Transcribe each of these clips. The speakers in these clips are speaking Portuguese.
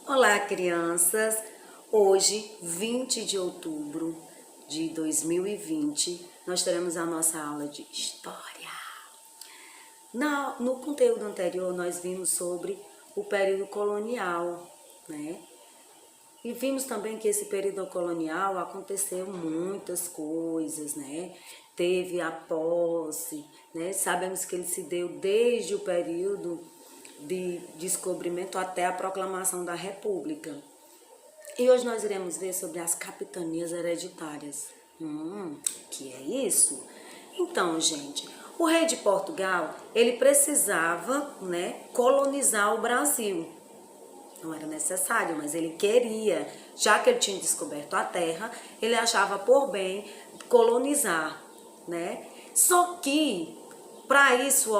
Olá, crianças! Hoje, 20 de outubro de 2020, nós teremos a nossa aula de História. No conteúdo anterior, nós vimos sobre o período colonial, né? E vimos também que esse período colonial aconteceu muitas coisas, né? Teve a posse, né? Sabemos que ele se deu desde o período de descobrimento até a proclamação da República. E hoje nós iremos ver sobre as capitanias hereditárias. Que é isso? Então, gente, o rei de Portugal, ele precisava, né, colonizar o Brasil. Não era necessário, mas ele queria, já que ele tinha descoberto a terra, ele achava por bem colonizar, né? Só que, para isso,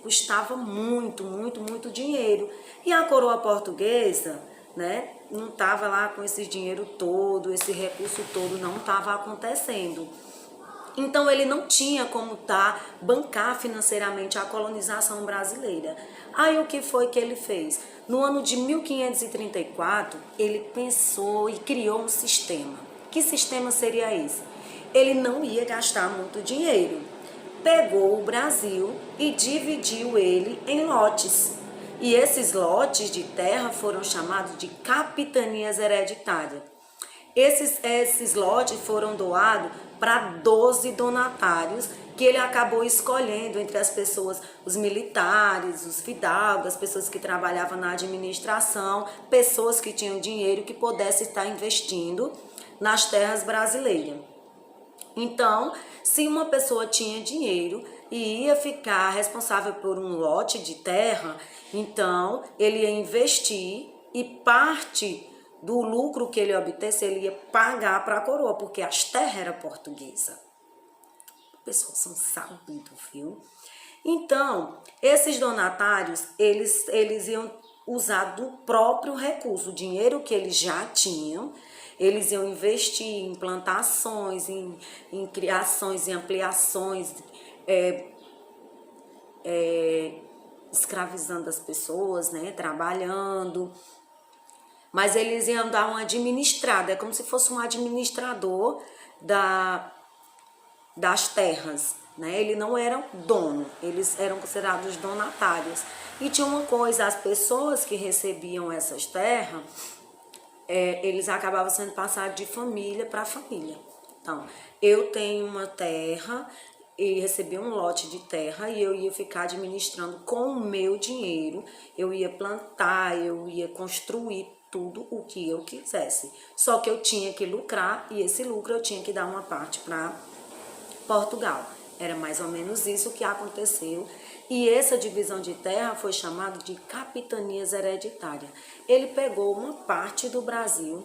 custava muito dinheiro. E a coroa portuguesa, né, não estava lá com esse dinheiro todo, esse recurso todo, não estava acontecendo. Então ele não tinha como bancar financeiramente a colonização brasileira. Aí o que foi que ele fez? No ano de 1534, ele pensou e criou um sistema. Que sistema seria esse? Ele não ia gastar muito dinheiro. Pegou o Brasil e dividiu ele em lotes. E esses lotes de terra foram chamados de capitanias hereditárias. Esses lotes foram doados para 12 donatários que ele acabou escolhendo entre as pessoas, os militares, os fidalgos, as pessoas que trabalhavam na administração, pessoas que tinham dinheiro que pudessem estar investindo nas terras brasileiras. Então, se uma pessoa tinha dinheiro e ia ficar responsável por um lote de terra, então ele ia investir e parte do lucro que ele obtesse, ele ia pagar para a coroa, porque as terras eram portuguesas. Pessoas são sabidos, viu? Então, esses donatários, eles iam usar do próprio recurso, o dinheiro que eles já tinham, eles iam investir em plantações, em criações, em ampliações, escravizando as pessoas, né, trabalhando. Mas eles iam dar uma administrada, é como se fosse um administrador das terras, né? Ele não era dono, eles eram considerados donatários. E tinha uma coisa, as pessoas que recebiam essas terras, eles acabavam sendo passados de família para família. Então, eu tenho uma terra e recebi um lote de terra e eu ia ficar administrando com o meu dinheiro, eu ia plantar, eu ia construir tudo o que eu quisesse. Só que eu tinha que lucrar e esse lucro eu tinha que dar uma parte para Portugal. Era mais ou menos isso que aconteceu. E essa divisão de terra foi chamada de capitanias hereditárias. Ele pegou uma parte do Brasil,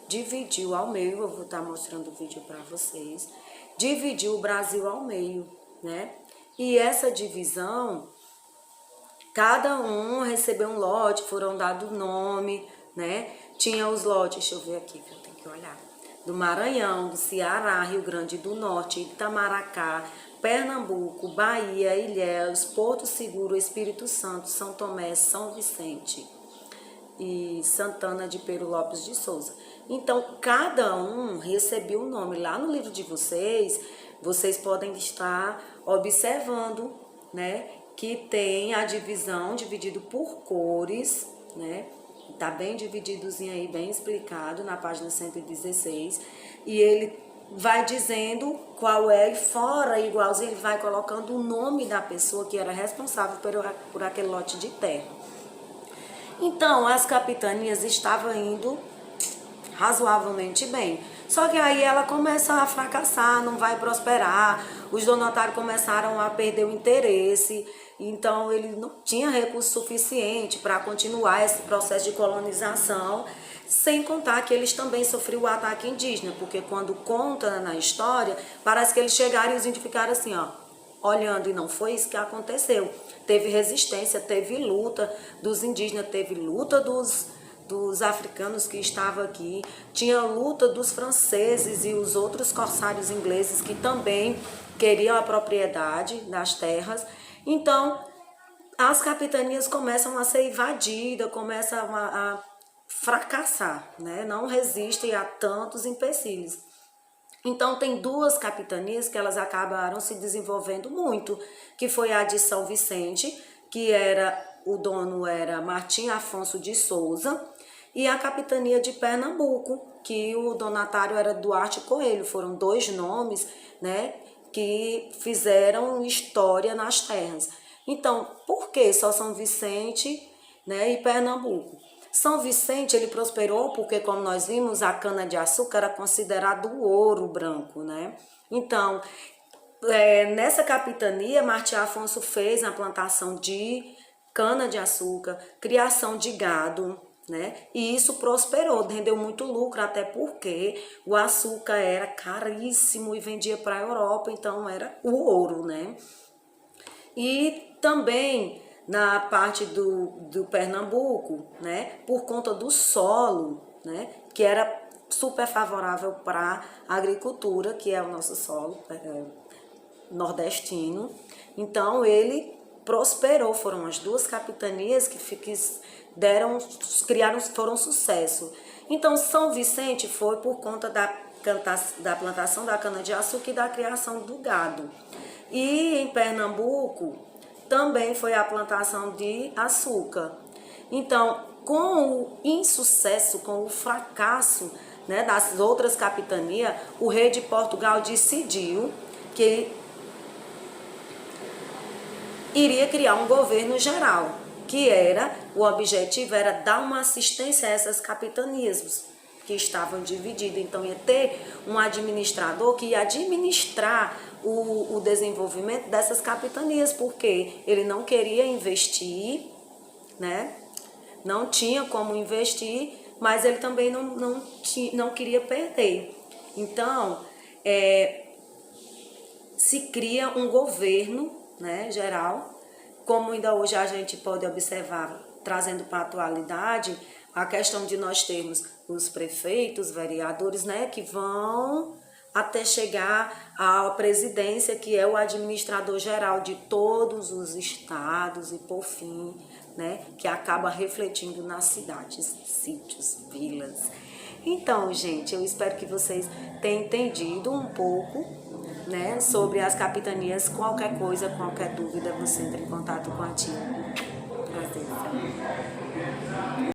dividiu ao meio, eu vou estar mostrando o vídeo para vocês, dividiu o Brasil ao meio, né? E essa divisão, cada um recebeu um lote, foram dados nome, né? Tinha os lotes, deixa eu ver aqui, que eu tenho que olhar, do Maranhão, do Ceará, Rio Grande do Norte, Itamaracá, Pernambuco, Bahia, Ilhéus, Porto Seguro, Espírito Santo, São Tomé, São Vicente e Santana de Pero Lopes de Souza. Então, cada um recebeu um nome. Lá no livro de vocês, vocês podem estar observando, né, que tem a divisão dividido por cores, né? Tá bem divididozinho aí, bem explicado na página 116. E ele vai dizendo qual é, e fora, igualzinho, ele vai colocando o nome da pessoa que era responsável por aquele lote de terra. Então, as capitanias estavam indo razoavelmente bem. Só que aí ela começa a fracassar, não vai prosperar, os donatários começaram a perder o interesse, então ele não tinha recurso suficiente para continuar esse processo de colonização, sem contar que eles também sofriam o ataque indígena, porque quando conta na história, parece que eles chegaram e os índios ficaram assim, olhando, e não foi isso que aconteceu. Teve resistência, teve luta dos indígenas, teve luta dos africanos que estavam aqui, tinha luta dos franceses e os outros corsários ingleses que também queriam a propriedade das terras. Então, as capitanias começam a ser invadidas, começam a fracassar, né? Não resistem a tantos empecilhos. Então tem duas capitanias que elas acabaram se desenvolvendo muito, que foi a de São Vicente, que o dono era Martim Afonso de Souza, e a capitania de Pernambuco, que o donatário era Duarte Coelho. Foram dois nomes, né, que fizeram história nas terras. Então, por que só São Vicente, né, e Pernambuco? São Vicente, ele prosperou porque, como nós vimos, a cana-de-açúcar era considerado o ouro branco, né? Então, nessa capitania, Martim Afonso fez a plantação de cana-de-açúcar, criação de gado, né? E isso prosperou, rendeu muito lucro, até porque o açúcar era caríssimo e vendia para a Europa, então era o ouro, né? E também na parte do Pernambuco, né, por conta do solo, né, que era super favorável para a agricultura, que é o nosso solo nordestino. Então ele prosperou, foram as duas capitanias que foram sucesso. Então São Vicente foi por conta da plantação da cana-de-açúcar e da criação do gado. E em Pernambuco também foi a plantação de açúcar. Então, com o insucesso, com o fracasso, né, das outras capitanias, o rei de Portugal decidiu que iria criar um governo geral, o objetivo era dar uma assistência a essas capitanias que estavam divididas. Então ia ter um administrador que ia administrar o desenvolvimento dessas capitanias, porque ele não queria investir, né? Não tinha como investir, mas ele também não queria perder. Então, se cria um governo, né, geral, como ainda hoje a gente pode observar, trazendo para a atualidade, a questão de nós termos os prefeitos, vereadores, né, que vão até chegar à presidência, que é o administrador geral de todos os estados e, por fim, né, que acaba refletindo nas cidades, sítios, vilas. Então, gente, eu espero que vocês tenham entendido um pouco, né, sobre as capitanias. Qualquer coisa, qualquer dúvida, você entra em contato com a tia.